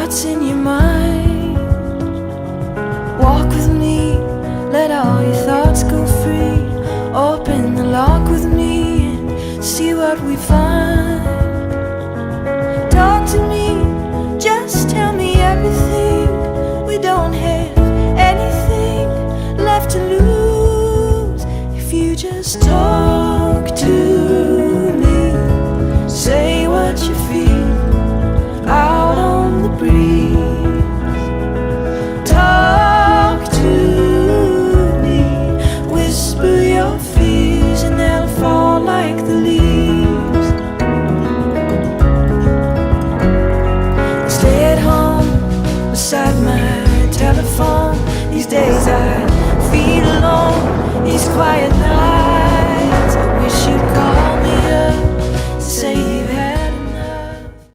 what's in your mind. Walk with me, let all your thoughts go free. Open the lock with me and see what we find. Talk to me, just tell me everything. We don't have anything left to lose if you just talk to me. Say what you feel out on the breeze. Talk to me, whisper your fears and they'll fall like the leaves. Stay at home beside my telephone. These days I feel alone.